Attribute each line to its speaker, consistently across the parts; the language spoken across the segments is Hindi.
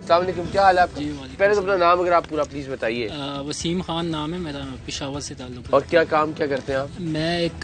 Speaker 1: अस्सलाम वालेकुम, क्या हाल है आपका?
Speaker 2: जी,
Speaker 1: पहले तो अपना नाम अगर आप पूरा प्लीज बताइए।
Speaker 2: वसीम खान नाम है मेरा, पेशावर से ताल्लुक है।
Speaker 1: और क्या काम क्या करते हैं आप?
Speaker 2: मैं एक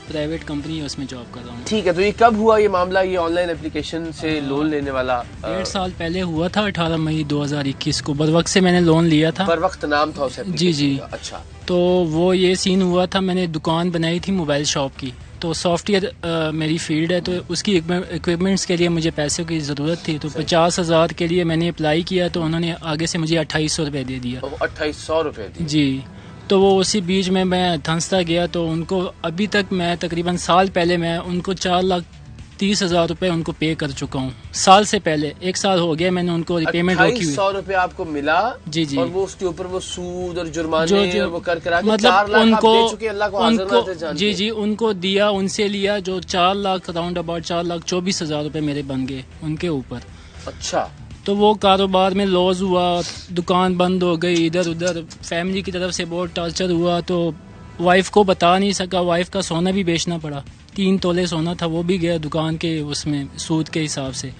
Speaker 2: प्राइवेट कंपनी है उसमें जॉब कर रहा हूँ।
Speaker 1: ठीक है, तो ये कब हुआ ये मामला, ये ऑनलाइन एप्लीकेशन से लोन लेने वाला?
Speaker 2: 1.5 साल पहले हुआ था, 18 मई 2021 को बर वक्त से मैंने लोन लिया था।
Speaker 1: पर वक्त नाम था उस
Speaker 2: जी जी।
Speaker 1: अच्छा,
Speaker 2: तो वो ये सीन हुआ था, मैंने दुकान बनाई थी मोबाइल शॉप की, तो सॉफ्टवेयर मेरी फील्ड है, तो उसकी इक्विपमेंट्स के लिए मुझे पैसों की ज़रूरत थी। तो 50,000 के लिए मैंने अप्लाई किया, तो उन्होंने आगे से मुझे 2800 रुपये दे दिया।
Speaker 1: 2800 रुपये
Speaker 2: जी। तो वो उसी बीच में मैं धंसता गया, तो उनको अभी तक मैं तकरीबन साल पहले मैं उनको 4,30,000 रुपये उनको पे कर चुका हूँ। साल से पहले 1 साल हो गया मैंने उनको रिपेमेंट रोकी हुई।
Speaker 1: 2800 रुपये आपको मिला? जी जी। और वो उसके ऊपर वो सूद और जुर्माने जो वो कर करा के
Speaker 2: मतलब
Speaker 1: 4 लाख
Speaker 2: उनको,
Speaker 1: आप दे चुके, अल्लाह को
Speaker 2: उनको जी जी उनको दिया, उनसे लिया, जो 4 लाख राउंड अबाउट 4,24,000 रुपये मेरे बन गए उनके ऊपर।
Speaker 1: अच्छा।
Speaker 2: तो वो कारोबार में लॉस हुआ, दुकान बंद हो गई, इधर उधर फैमिली की तरफ से बहुत टॉर्चर हुआ। तो वाइफ को बता नहीं सका, वाइफ का सोना भी बेचना पड़ा, 3 तोले सोना था, वो भी गया दुकान के उसमें सूद के हिसाब से।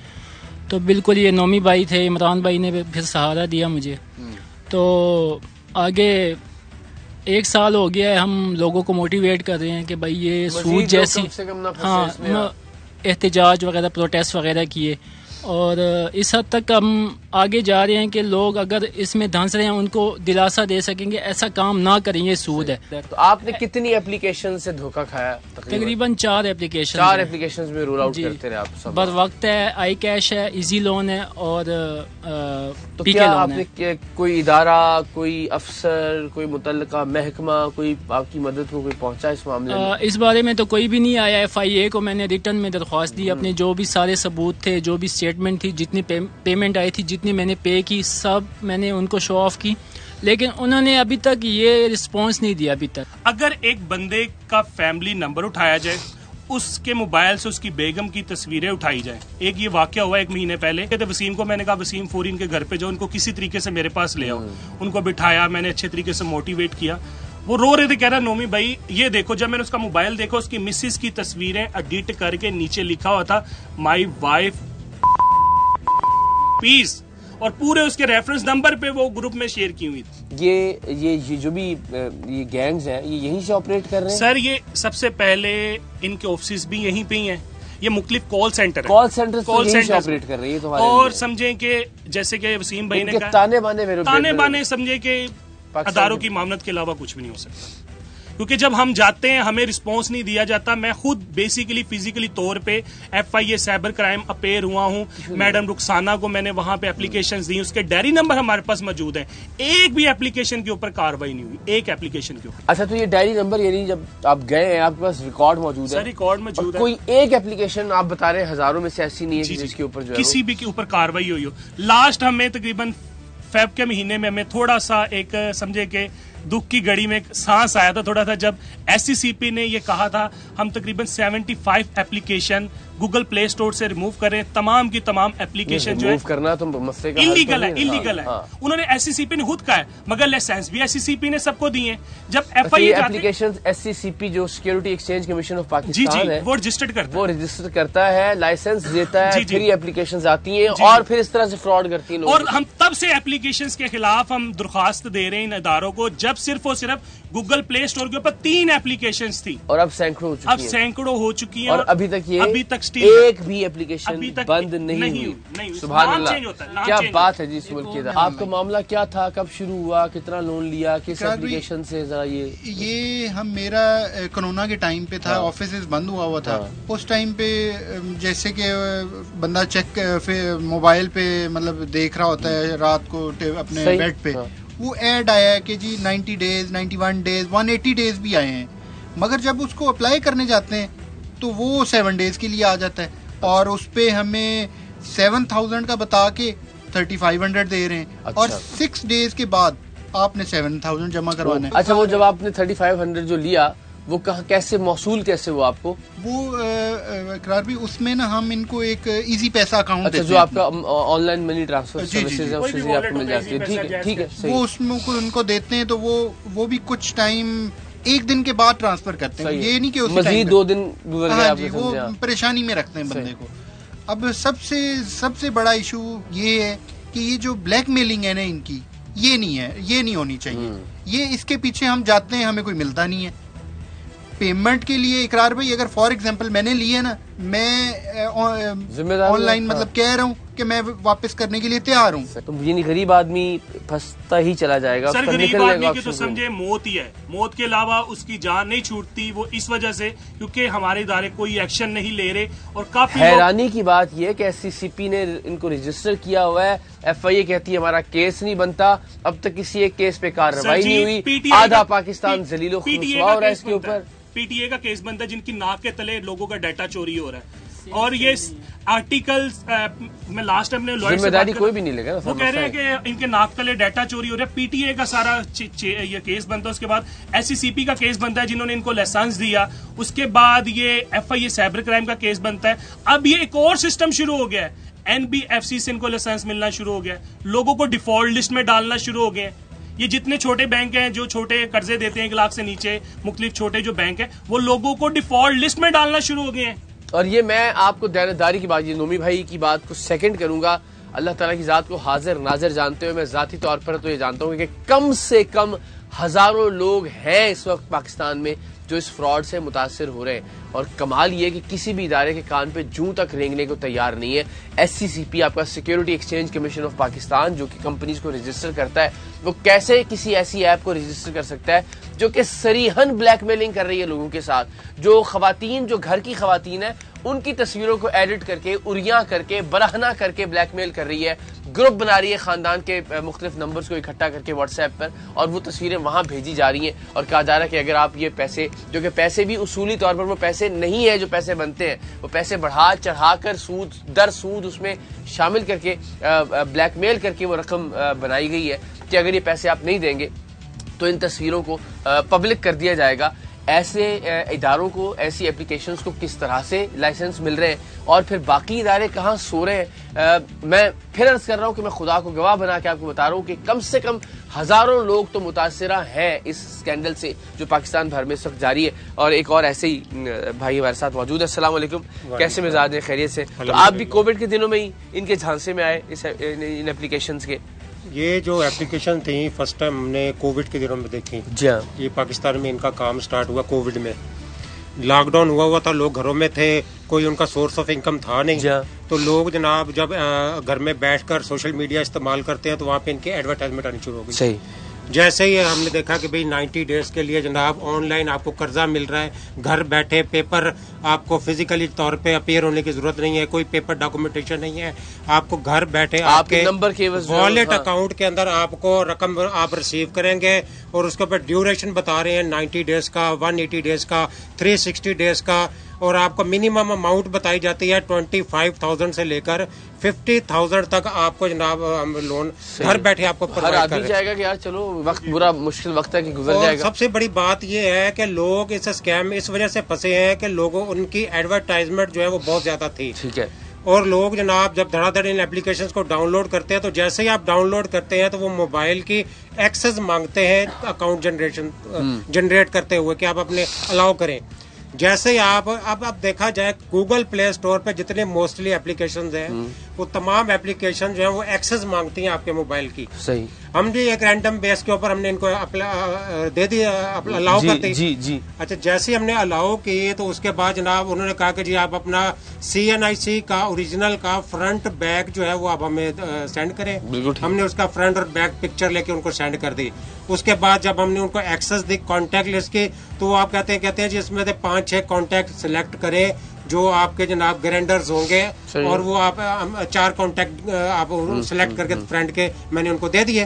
Speaker 2: तो बिल्कुल ये नोमी भाई थे, इमरान भाई ने फिर सहारा दिया मुझे। तो आगे 1 साल हो गया है, हम लोगों को मोटिवेट कर रहे हैं कि भाई ये सूद जैसी, हाँ, एहतजाज वगैरह, प्रोटेस्ट वगैरह किए। और इस हद तक हम आगे जा रहे हैं कि लोग अगर इसमें धंस रहे हैं उनको दिलासा दे सकेंगे ऐसा काम ना करें, ये सूद है।
Speaker 1: तो आपने कितनी एप्लीकेशन से धोखा खाया?
Speaker 2: तकरीबन 4 एप्लीकेशन।
Speaker 1: 4 एप्लीकेशन में रोल आउट करते रहे आप सब?
Speaker 2: बर वक्त है, आई कैश है, इजी लोन है और
Speaker 1: तो क्या आपने कोई इदारा, कोई अफसर, कोई मुतल्लिका महकमा, कोई आपकी मदद को कोई पहुंचा इस मामले में?
Speaker 2: इस बारे में तो कोई भी नहीं आया। FIA को मैंने रिटर्न में दरख्वास्त दी, अपने जो भी सारे सबूत थे, जो भी स्टेटमेंट थी, जितनी पेमेंट आई थी, जितनी मैंने पे की, सब मैंने उनको शो ऑफ की, लेकिन उन्होंने अभी तक ये रिस्पांस नहीं दिया अभी तक।
Speaker 3: अगर एक बंदे का फैमिली नंबर उठाया जाए, उसके मोबाइल से उसकी बेगम की तस्वीरें उठाई जाए। एक ये वाकया हुआ 1 महीने पहले, कहते वसीम को मैंने कहा वसीम फौरी इनके घर पे जाओ, उनको किसी तरीके से मेरे पास ले आओ। उनको बिठाया, मैंने अच्छे तरीके से मोटिवेट किया। वो रो रहे थे, कह रहा नोमी भाई ये देखो। जब मैंने उसका मोबाइल देखा, उसकी मिसेस की तस्वीरें एडिट करके नीचे लिखा हुआ था माई वाइफ पीस, और पूरे उसके रेफरेंस नंबर पे वो ग्रुप में शेयर की हुई थी।
Speaker 1: ये जो भी ये गैंग्स हैं, ये यहीं से ऑपरेट कर रहे हैं?
Speaker 3: सर ये सबसे पहले इनके ऑफिस भी यहीं पे ही हैं। ये मुख्तलिफ call centre
Speaker 1: call centre operate कर रही है।
Speaker 3: और समझे कि जैसे कि वसीम भाई ने कहा, ताने बाने समझे कि अदारों की मामलत के अलावा कुछ भी नहीं हो सकता। क्योंकि जब हम जाते हैं हमें रिस्पांस नहीं दिया जाता। मैं खुद बेसिकली फिजिकली तौर पे FIA साइबर क्राइम अपेयर हुआ हूं। मैडम रुखसाना को मैंने वहां पे एप्लीकेशंस दी, उसके डायरी नंबर हमारे पास मौजूद है। एक भी एप्लीकेशन के ऊपर कार्रवाई नहीं हुई, एक एप्लीकेशन के ऊपर।
Speaker 1: अच्छा, तो ये डायरी नंबर यानी जब आप गए हैं आपके पास रिकॉर्ड मौजूद है?
Speaker 3: रिकॉर्ड मौजूद है।
Speaker 1: कोई एक एप्लीकेशन आप बता रहे हैं हजारों में से ऐसी नहीं है जिसके ऊपर जो
Speaker 3: किसी भी के ऊपर कार्रवाई हुई हो। लास्ट हमें तकरीबन फेब के महीने में हमें थोड़ा सा एक समझे कि दुख की घड़ी में सांस आया था थोड़ा सा, जब SCCP ने ये कहा था हम तकरीबन 75 एप्लीकेशन गूगल प्ले स्टोर से रिमूव करें। तमाम की तमाम एप्लीकेशन जो है
Speaker 1: करना तो मसले का
Speaker 3: इलीगल है, इलीगल है। उन्होंने SCCP ने खुद कहा है, मगर लाइसेंस भी SCCP ने सबको दिए। जब FIA
Speaker 1: एप्लीकेशन SCCP जो security exchange commission of Pakistan है,
Speaker 3: वो रजिस्टर्ड करता है,
Speaker 1: वो रजिस्टर करता है, लाइसेंस देता है, फिर ये एप्लीकेशन आती है और फिर इस तरह से फ्रॉड करती है।
Speaker 3: और हम तब से एप्लीकेशन के खिलाफ हम दरख्वास्त दे रहे हैं इन इदारों को, जब सिर्फ और सिर्फ गूगल प्ले स्टोर के ऊपर 3 एप्लीकेशन थी
Speaker 1: और अब सैकड़ों हो चुकी है।
Speaker 3: और
Speaker 1: अभी तक एक भी एप्लीकेशन बंद नहीं हुई। सुभान अल्लाह, क्या बात है जी इस मुल्क की। आपका मामला क्या था, कब शुरू हुआ, कितना लोन लिया, किस एप्लीकेशन से? जरा
Speaker 4: ये हम मेरा कोरोना के टाइम पे था, ऑफिस बंद हुआ था। उस टाइम पे जैसे कि बंदा चेक मोबाइल पे मतलब देख रहा होता है रात को अपने बेड पे, वो ऐड आया है कि जी 90 डेज, 91 डेज, 180 डेज भी आए हैं। मगर जब उसको अप्लाई करने जाते हैं तो वो 7 डेज के लिए आ जाता है, और उस पे हमें 7,000 का बता के 3,500 दे रहे हैं। अच्छा। और 6 डेज के बाद आपने 7,000 जमा करवाना है।
Speaker 1: अच्छा, वो जब आपने 3,500 जो लिया वो कहाँ, कैसे मौसूल कैसे हुआ आपको?
Speaker 4: वो इकरार भी उसमें ना हम इनको एक इजी पैसा अकाउंट,
Speaker 1: अच्छा, जो आपका ऑनलाइन मनी ट्रांसफर सर्विसेज है उससे आपको मिल जाती है। ठीक है,
Speaker 4: वो उसमें उनको देते हैं, तो वो भी कुछ टाइम 1 दिन के बाद ट्रांसफर करते हैं। ये नहीं कि
Speaker 1: मजीद 2 दिन गुजर गए।
Speaker 4: हाँ जी, वो परेशानी में रखते हैं बंदे को। अब सबसे बड़ा इशू ये है कि ये जो ब्लैकमेलिंग है ना इनकी, ये नहीं है, ये नहीं होनी चाहिए। ये इसके पीछे हम जाते हैं, हमें कोई मिलता नहीं है। पेमेंट के लिए इकरार भाई, अगर फॉर एग्जांपल मैंने लिए ना, मैं ऑनलाइन मतलब कह रहा हूँ कि मैं वापस करने के लिए तैयार हूँ,
Speaker 1: तो यानी गरीब आदमी फंसता ही चला जाएगा।
Speaker 3: सर गरीब आदमी की तो समझे मौत ही है, मौत के अलावा उसकी जान नहीं छूटती। वो इस वजह से क्योंकि हमारे इदारे कोई एक्शन नहीं ले रहे। और काफी
Speaker 1: हैरानी की बात यह कि SCCP ने इनको रजिस्टर किया हुआ है, FIA कहती है हमारा केस नहीं बनता, अब तक किसी एक केस पे कार्रवाई नहीं हुई, आधा पाकिस्तान जलीलो खुशवा हो रहा है इसके ऊपर।
Speaker 3: PTA का केस बनता है जिनकी नाक के तले लोगों का डाटा चोरी हो रहा है। और ये आर्टिकल्स मैं लास्ट टाइम
Speaker 1: जिम्मेदारी कोई भी नहीं लेगा,
Speaker 3: वो कह रहे हैं कि इनके नाक तले डाटा चोरी हो रहा है। PTA का सारा ये केस बनता है, उसके बाद SCCP का केस बनता है जिन्होंने इनको लाइसेंस दिया, उसके बाद ये FIA साइबर क्राइम का केस बनता है। अब ये एक और सिस्टम शुरू हो गया है, NBFC से इनको लाइसेंस मिलना शुरू हो गया है, लोगों को डिफॉल्ट लिस्ट में डालना शुरू हो गए। ये जितने छोटे बैंक हैं जो छोटे कर्जे देते हैं 1 लाख से नीचे, मुख्तलिफ छोटे जो बैंक हैं, वो लोगों को डिफॉल्ट लिस्ट में डालना शुरू हो गए हैं।
Speaker 1: और ये मैं आपको दायरेदारी की बात, ये नोमी भाई की बात को सेकंड करूंगा। अल्लाह ताला की जात को हाजिर नाजिर जानते हुए मैं जाती तौर पर तो ये जानता हूँ कि कम से कम हजारों लोग हैं इस वक्त पाकिस्तान में जो इस फ्रॉड से मुतासिर हो रहे हैं। और कमाल ये कि किसी भी इदारे के कान पे जूं तक रेंगने को तैयार नहीं है। SCCP आपका security exchange commission of Pakistan जो कि कंपनीज को रजिस्टर करता है, वो कैसे किसी ऐसी ऐप को रजिस्टर कर सकता है जो कि सरीहन ब्लैकमेलिंग कर रही है लोगों के साथ। जो खवातीन, जो घर की खवातीन है, उनकी तस्वीरों को एडिट करके, उरिया करके, बराहना करके ब्लैकमेल कर रही है, ग्रुप बना रही है खानदान के मुख्तलिफ नंबर्स को इकट्ठा करके व्हाट्सएप पर, और वो तस्वीरें वहां भेजी जा रही हैं और कहा जा रहा है कि अगर आप ये पैसे, जो कि पैसे भी उसूली तौर पर वो पैसे नहीं है जो पैसे बनते हैं, वो पैसे बढ़ा चढ़ा कर सूद दर सूद उसमें शामिल करके ब्लैकमेल करके वो रकम बनाई गई है कि अगर ये पैसे आप नहीं देंगे तो इन तस्वीरों को पब्लिक कर दिया जाएगा। ऐसे इदारों को, ऐसी एप्लीकेशंस को किस तरह से लाइसेंस मिल रहे हैं और फिर बाकी इदारे कहाँ सो रहे हैं। मैं फिर अर्ज कर रहा हूँ कि मैं खुदा को गवाह बना के आपको बता रहा हूँ कि कम से कम हजारों लोग तो मुतासिरा हैं इस स्कैंडल से जो पाकिस्तान भर में इस वक्त जारी है। और एक और ऐसे ही भाई हमारे साथ मौजूद है। अस्सलाम वालेकुम, कैसे मिजाज है, खैरियत से? तो आप भी कोविड के दिनों में ही इनके झांसे में आए इन एप्लीकेशंस के?
Speaker 5: ये जो एप्लीकेशन थी फर्स्ट टाइम हमने कोविड के दिनों में देखी।
Speaker 1: जी हाँ, ये
Speaker 5: पाकिस्तान में इनका काम स्टार्ट हुआ कोविड में। लॉकडाउन हुआ था, लोग घरों में थे, कोई उनका सोर्स ऑफ इनकम था नहीं, तो लोग जनाब जब घर में बैठकर सोशल मीडिया इस्तेमाल करते हैं तो वहाँ पे इनकी एडवर्टाइजमेंट आनी शुरू हो गई।
Speaker 1: सही।
Speaker 5: जैसे ही हमने देखा कि भाई 90 डेज के लिए जनाब ऑनलाइन आपको कर्जा मिल रहा है, घर बैठे, पेपर आपको फिजिकली तौर पे अपीयर होने की जरूरत नहीं है, कोई पेपर डॉक्यूमेंटेशन नहीं है, आपको घर बैठे आपके
Speaker 1: नंबर के
Speaker 5: वॉलेट अकाउंट के अंदर आपको रकम आप रिसीव करेंगे और उसके ऊपर ड्यूरेशन बता रहे हैं 90 डेज का, 180 डेज का, 360 डेज का, और आपको मिनिमम अमाउंट बताई जाती है 25,000 से लेकर 50,000 तक आपको जनाब लोन घर बैठे आपको
Speaker 1: प्रोवाइड कर जाएगा कि यार चलो वक्त बुरा मुश्किल वक्त है कि गुजर जाएगा।
Speaker 5: सबसे बड़ी बात यह है कि लोग इस स्कैम इस वजह से फंसे हैं कि लोगों उनकी एडवर्टाइजमेंट जो है वो बहुत ज्यादा थी।
Speaker 1: ठीक है।
Speaker 5: और लोग जनाब जब धड़ाधड़ इन एप्लीकेशंस को डाउनलोड करते हैं तो जैसे ही आप डाउनलोड करते हैं तो वो मोबाइल की एक्सेस मांगते हैं अकाउंट जनरेट करते हुए कि आप अपने अलाउ करें। जैसे आप अब देखा जाए गूगल प्ले स्टोर पे जितने मोस्टली एप्लीकेशंस हैं वो तमाम एप्लीकेशन जो है वो एक्सेस मांगती हैं आपके मोबाइल की।
Speaker 1: सही। हम
Speaker 5: भी एक रैंडम बेस के ऊपर हमने इनको दे दिया, अलाउ कर दी।
Speaker 1: जी।
Speaker 5: अच्छा, जैसे हमने अलाउ किए तो उसके बाद जनाब उन्होंने कहा कि जी आप अपना CNIC का ओरिजिनल का फ्रंट बैक जो है वो आप हमें सेंड करें। हमने उसका फ्रंट और बैक पिक्चर लेके उनको सेंड कर दी। उसके बाद जब हमने उनको एक्सेस दी कॉन्टेक्ट लिस्ट की तो वो आप कहते हैं जी इसमें से 5-6 कॉन्टेक्ट सिलेक्ट करें जो आपके जनाब ग्रेंडर्स होंगे और वो आप 4 कॉन्टेक्ट आप सिलेक्ट करके फ्रेंड के मैंने उनको दे दिए।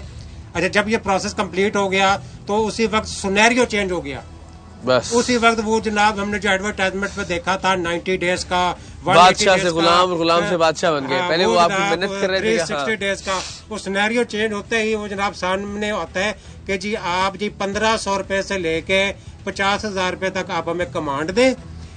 Speaker 5: अच्छा, जब ये प्रोसेस कंप्लीट हो गया तो उसी वक्त सिनेरियो चेंज हो गया।
Speaker 1: बस उसी
Speaker 5: वक्त वो जनाब हमने जो एडवर्टाइजमेंट पे देखा था 90 डेज का,
Speaker 1: बादशाह से गुलाम से बादशाह बन गए। पहले वो आपकी मेहनत कर रहे थे।
Speaker 5: 360 डेज का वो सिनेरियो चेंज होते ही वो जनाब सामने होता है कि जी आप जी 1500 रुपए से लेके 50,000 रुपए तक आप हमें कमांड दें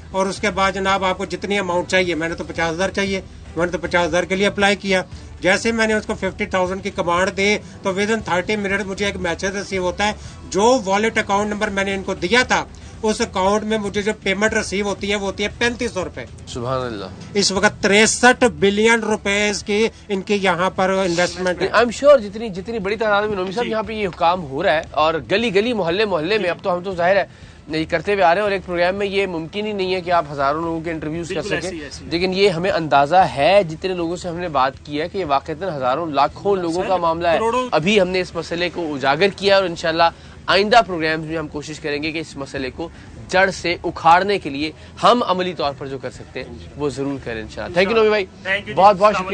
Speaker 5: और उसके बाद जनाब आपको जितनी अमाउंट चाहिए, मैंने तो 50,000 चाहिए, मैंने तो 50,000 के लिए अप्लाई किया। जैसे मैंने उसको 50,000 की कमांड दी तो विद इन 30 मिनट मुझे एक मैसेज रिसीव होता है जो वॉलेट अकाउंट नंबर मैंने इनको दिया था उस अकाउंट में मुझे जो पेमेंट रिसीव होती है वो होती है 3500 रुपए।
Speaker 1: सुभान अल्लाह।
Speaker 5: इस वक्त 63 बिलियन रुपए की इनकी यहाँ पर इन्वेस्टमेंट है।
Speaker 1: आई एम श्योर जितनी बड़ी तादाद में नोमी साहब यहाँ पे ये काम हो रहा है और गली गली मोहल्ले मोहल्ले में, अब तो हम तो जाहिर है नहीं करते हुए आ रहे हैं और एक प्रोग्राम में ये मुमकिन ही नहीं है कि आप हजारों लोगों के इंटरव्यूज कर सकें, लेकिन ये हमें अंदाजा है जितने लोगों से हमने बात की है कि ये वाकईतन हजारों लाखों लोगों का मामला है। अभी हमने इस मसले को उजागर किया और इंशाल्लाह आइंदा प्रोग्राम्स में हम कोशिश करेंगे कि इस मसले को जड़ से उखाड़ने के लिए हम अमली तौर पर जो कर सकते हैं वो जरूर करें इंशाल्लाह। थैंक यू नोमी भाई, बहुत बहुत शुक्रिया।